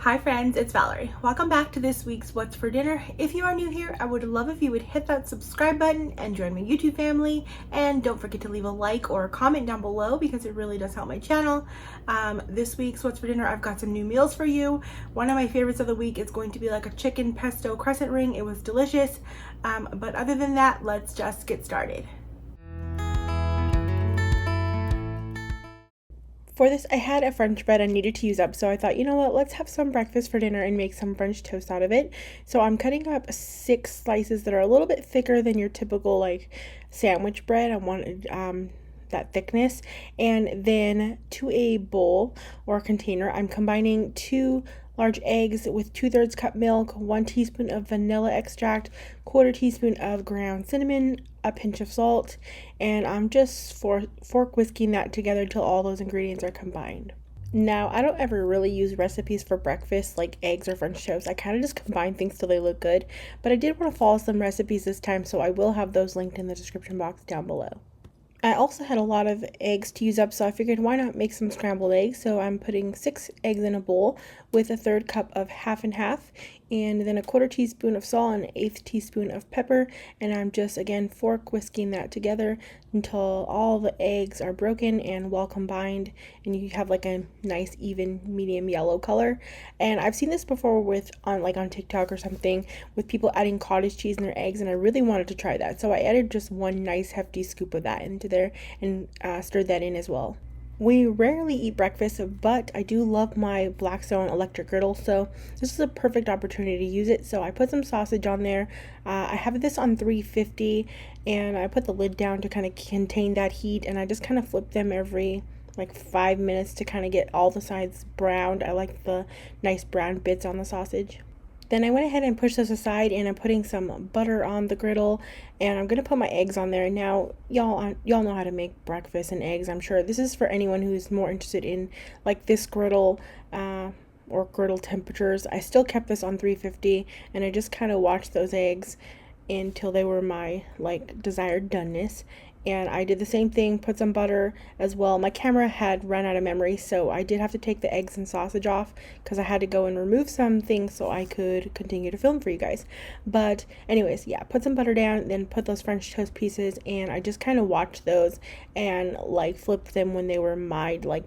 Hi friends, it's Valerie. Welcome back to this week's What's for Dinner. If you are new here, I would love if you would hit that subscribe button and join my YouTube family. And don't forget to leave a like or a comment down below because it really does help my channel. This week's What's for Dinner, I've got some new meals for you. One of my favorites of the week is going to be like a chicken pesto crescent ring. It was delicious. But other than that, let's just get started. For this, I had a French bread I needed to use up, so I thought, you know what, let's have some breakfast for dinner and make some French toast out of it. So I'm cutting up 6 slices that are a little bit thicker than your typical like sandwich bread. I wanted that thickness. And then to a bowl or container, I'm combining 2 large eggs with 2/3 cup milk, 1 teaspoon of vanilla extract, 1/4 teaspoon of ground cinnamon, a pinch of salt, and I'm just fork whisking that together till all those ingredients are combined. Now, I don't ever really use recipes for breakfast like eggs or French toast. I kind of just combine things till they look good, but I did want to follow some recipes this time, so I will have those linked in the description box down below. I also had a lot of eggs to use up, so I figured why not make some scrambled eggs. So I'm putting 6 eggs in a bowl with 1/3 cup of half and half, and then 1/4 teaspoon of salt and 1/8 teaspoon of pepper, and I'm just again fork whisking that together until all the eggs are broken and well combined and you have like a nice even medium yellow color. And I've seen this before with on TikTok or something with people adding cottage cheese in their eggs, and I really wanted to try that, so I added just 1 nice hefty scoop of that into there and stirred that in as well. We rarely eat breakfast, but I do love my Blackstone electric griddle, so this is a perfect opportunity to use it. So I put some sausage on there. I have this on 350, and I put the lid down to kind of contain that heat, and I just kind of flip them every like 5 minutes to kind of get all the sides browned. I like the nice brown bits on the sausage. Then I went ahead and pushed this aside, and I'm putting some butter on the griddle, and I'm going to put my eggs on there. Now, y'all know how to make breakfast and eggs, I'm sure. This is for anyone who's more interested in like this griddle or griddle temperatures. I still kept this on 350, and I just kind of watched those eggs until they were my like desired doneness. And I did the same thing, put some butter as well. My camera had run out of memory, so I did have to take the eggs and sausage off because I had to go and remove some things so I could continue to film for you guys. But anyways, yeah, put some butter down, then put those French toast pieces, and I just kind of watched those and like flipped them when they were my like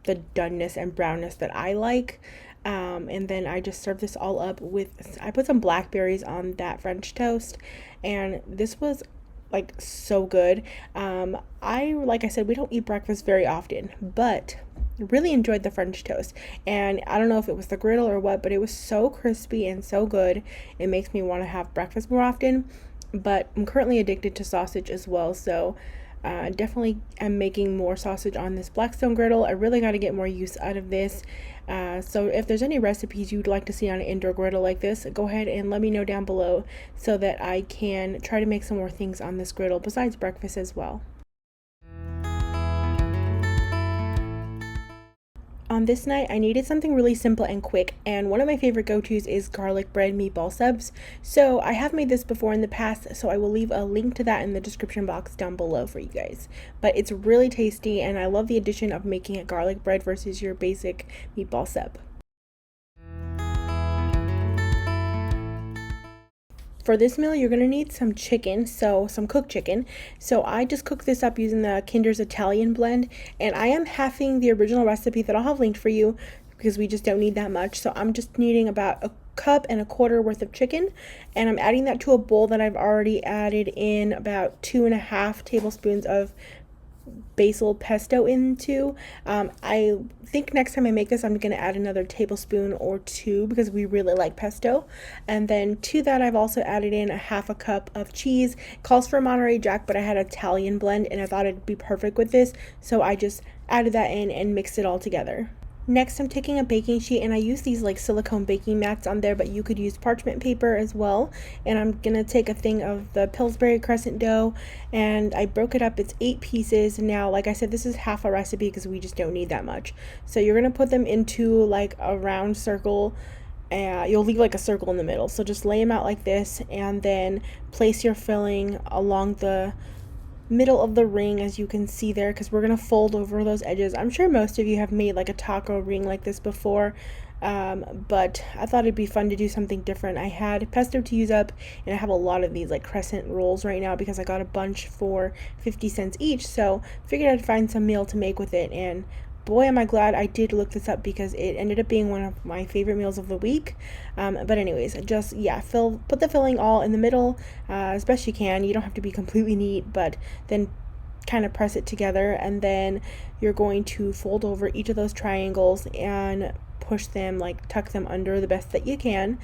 the doneness and brownness that I like. And then I just served this all up with, I put some blackberries on that French toast, and this was like so good. Like I said, we don't eat breakfast very often, but really enjoyed the French toast. And I don't know if it was the griddle or what, but it was so crispy and so good. It makes me want to have breakfast more often. But I'm currently addicted to sausage as well, so definitely am making more sausage on this Blackstone griddle. I really got to get more use out of this. So if there's any recipes you'd like to see on an indoor griddle like this, go ahead and let me know down below so that I can try to make some more things on this griddle besides breakfast as well. On this night, I needed something really simple and quick, and one of my favorite go-tos is garlic bread meatball subs. So I have made this before in the past, so I will leave a link to that in the description box down below for you guys. But it's really tasty, and I love the addition of making it garlic bread versus your basic meatball sub. For this meal, you're going to need some chicken, so some cooked chicken. So I just cooked this up using the Kinder's Italian blend, and I am halving the original recipe that I'll have linked for you because we just don't need that much. So I'm just needing about 1.25 cups worth of chicken, and I'm adding that to a bowl that I've already added in about 2.5 tablespoons of basil pesto into. I think next time I make this, I'm going to add another tablespoon or 2 because we really like pesto. And then to that, I've also added in 1/2 cup of cheese. It calls for Monterey Jack, but I had Italian blend and I thought it'd be perfect with this, so I just added that in and mixed it all together. Next, I'm taking a baking sheet, and I use these like silicone baking mats on there, but you could use parchment paper as well. And I'm gonna take a thing of the Pillsbury Crescent dough, and I broke it up. It's 8 pieces. Now, like I said, this is half a recipe because we just don't need that much. So you're gonna put them into like a round circle. You'll leave like a circle in the middle. So just lay them out like this, and then place your filling along the middle of the ring, as you can see there, because we're going to fold over those edges. I'm sure most of you have made like a taco ring like this before. But I thought it'd be fun to do something different. I had pesto to use up, and I have a lot of these like Crescent rolls right now because I got a bunch for 50 cents each, so figured I'd find some meal to make with it. And boy, am I glad I did look this up because it ended up being one of my favorite meals of the week. But anyways, just yeah, put the filling all in the middle as best you can. You don't have to be completely neat, but then kind of press it together, and then you're going to fold over each of those triangles and push them, like tuck them under the best that you can.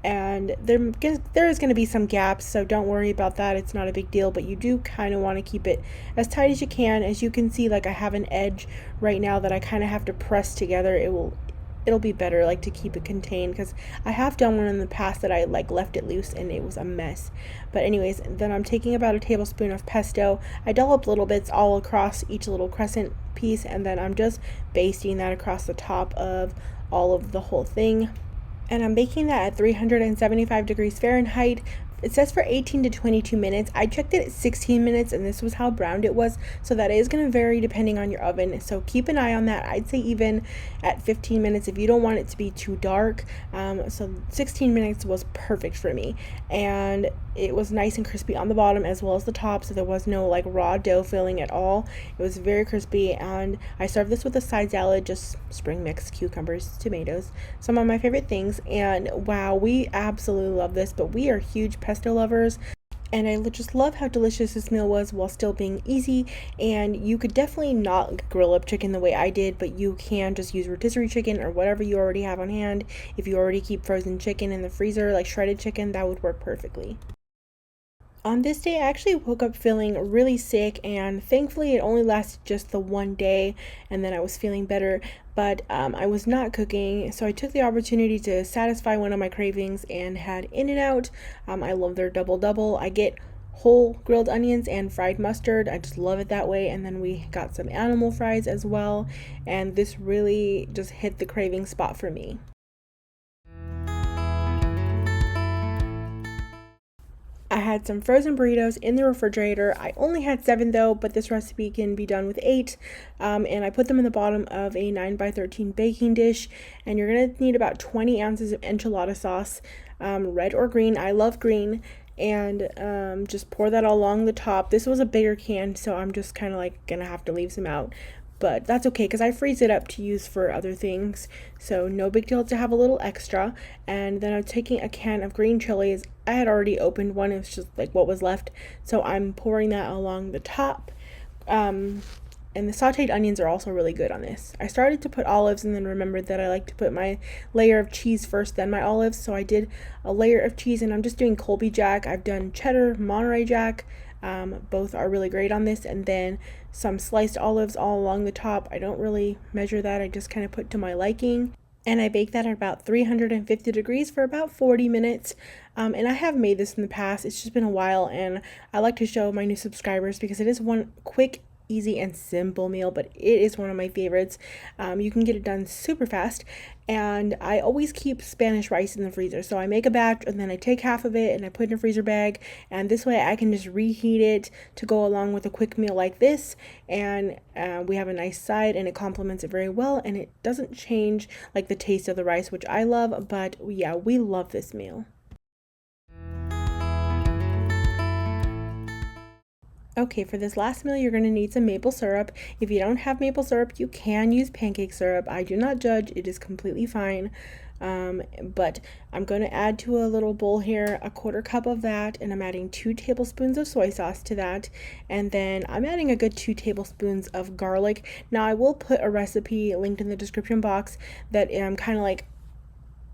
And there is going to be some gaps, so don't worry about that. It's not a big deal, but you do kind of want to keep it as tight as you can. As you can see, like I have an edge right now that I kind of have to press together. It'll be better like to keep it contained, because I have done one in the past that I like left it loose and it was a mess. But anyways, then I'm taking about a tablespoon of pesto. I dollop little bits all across each little crescent piece, and then I'm just basting that across the top of all of the whole thing. And I'm baking that at 375 degrees Fahrenheit. It says for 18 to 22 minutes. I checked it at 16 minutes, and this was how browned it was. So that is going to vary depending on your oven. So keep an eye on that. I'd say even at 15 minutes if you don't want it to be too dark. So 16 minutes was perfect for me. And it was nice and crispy on the bottom as well as the top. So there was no like raw dough filling at all. It was very crispy. And I served this with a side salad, just spring mix, cucumbers, tomatoes, some of my favorite things. And wow, we absolutely love this. But we are huge pesto lovers, and I just love how delicious this meal was while still being easy. And you could definitely not grill up chicken the way I did, but you can just use rotisserie chicken or whatever you already have on hand. If you already keep frozen chicken in the freezer, like shredded chicken, that would work perfectly. On this day, I actually woke up feeling really sick, and thankfully it only lasted just the one day, and then I was feeling better. But I was not cooking, so I took the opportunity to satisfy one of my cravings and had In-N-Out. I love their double double. I get whole grilled onions and fried mustard. I just love it that way. And then we got some animal fries as well, and this really just hit the craving spot for me. I had some frozen burritos in the refrigerator. I only had 7 though, but this recipe can be done with 8. And I put them in the bottom of a 9x13 baking dish. And you're going to need about 20 ounces of enchilada sauce, red or green. I love green. And just pour that all along the top. This was a bigger can, so I'm just kind of like going to have to leave some out. But that's okay because I freeze it up to use for other things, so no big deal to have a little extra. And then I'm taking a can of green chilies. I had already opened one, it was just like what was left, so I'm pouring that along the top. And the sauteed onions are also really good on this. I started to put olives and then remembered that I like to put my layer of cheese first, then my olives, so I did a layer of cheese, and I'm just doing Colby Jack. I've done cheddar, Monterey Jack. Both are really great on this, and then some sliced olives all along the top. I don't really measure that, I just kind of put to my liking. And I bake that at about 350 degrees for about 40 minutes. And I have made this in the past, it's just been a while, and I like to show my new subscribers because it is one quick, easy, and simple meal, but it is one of my favorites. You can get it done super fast, and I always keep Spanish rice in the freezer, so I make a batch and then I take half of it and I put it in a freezer bag, and this way I can just reheat it to go along with a quick meal like this. And we have a nice side, and it complements it very well, and it doesn't change like the taste of the rice, which I love. But yeah, we love this meal. Okay, for this last meal, you're going to need some maple syrup. If you don't have maple syrup, you can use pancake syrup. I do not judge, it is completely fine. But I'm going to add to a little bowl here a 1/4 cup of that, and I'm adding 2 tablespoons of soy sauce to that. And then I'm adding a good 2 tablespoons of garlic. Now, I will put a recipe linked in the description box that kind of like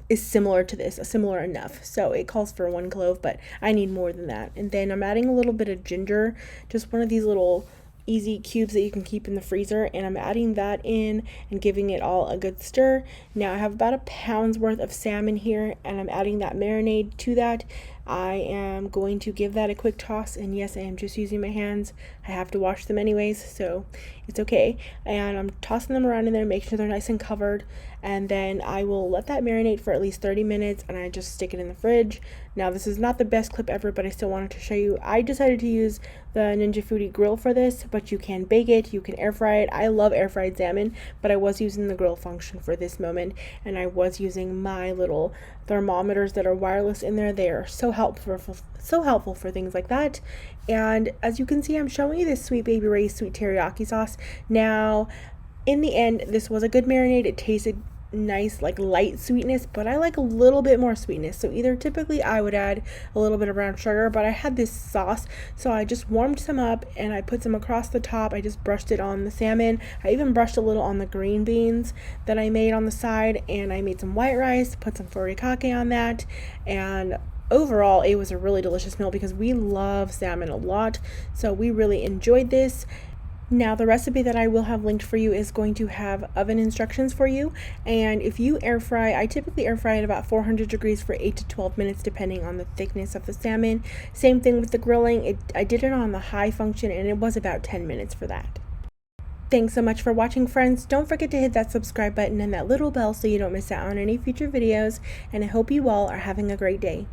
is similar to this, similar enough. So it calls for 1 clove, but I need more than that. And then I'm adding a little bit of ginger, just one of these little easy cubes that you can keep in the freezer, and I'm adding that in and giving it all a good stir. Now I have about a pound's worth of salmon here, and I'm adding that marinade to that. I am going to give that a quick toss, and yes, I am just using my hands. I have to wash them anyways, so it's okay. And I'm tossing them around in there, making sure they're nice and covered, and then I will let that marinate for at least 30 minutes, and I just stick it in the fridge. Now, this is not the best clip ever, but I still wanted to show you. I decided to use the Ninja Foodie grill for this, but you can bake it, you can air fry it. I love air fried salmon, but I was using the grill function for this moment, and I was using my little thermometers that are wireless in there. They are so helpful for things like that. And as you can see, I'm showing you this Sweet Baby Ray's sweet teriyaki sauce. Now, in the end, this was a good marinade. It tasted nice, like light sweetness, but I like a little bit more sweetness. So either typically I would add a little bit of brown sugar, but I had this sauce, so I just warmed some up and I put some across the top. I just brushed it on the salmon. I even brushed a little on the green beans that I made on the side, and I made some white rice, put some furikake on that, and overall it was a really delicious meal because we love salmon a lot, so we really enjoyed this. Now, the recipe that I will have linked for you is going to have oven instructions for you. And if you air fry, I typically air fry at about 400 degrees for 8 to 12 minutes, depending on the thickness of the salmon. Same thing with the grilling. I did it on the high function, and it was about 10 minutes for that. Thanks so much for watching, friends. Don't forget to hit that subscribe button and that little bell so you don't miss out on any future videos. And I hope you all are having a great day.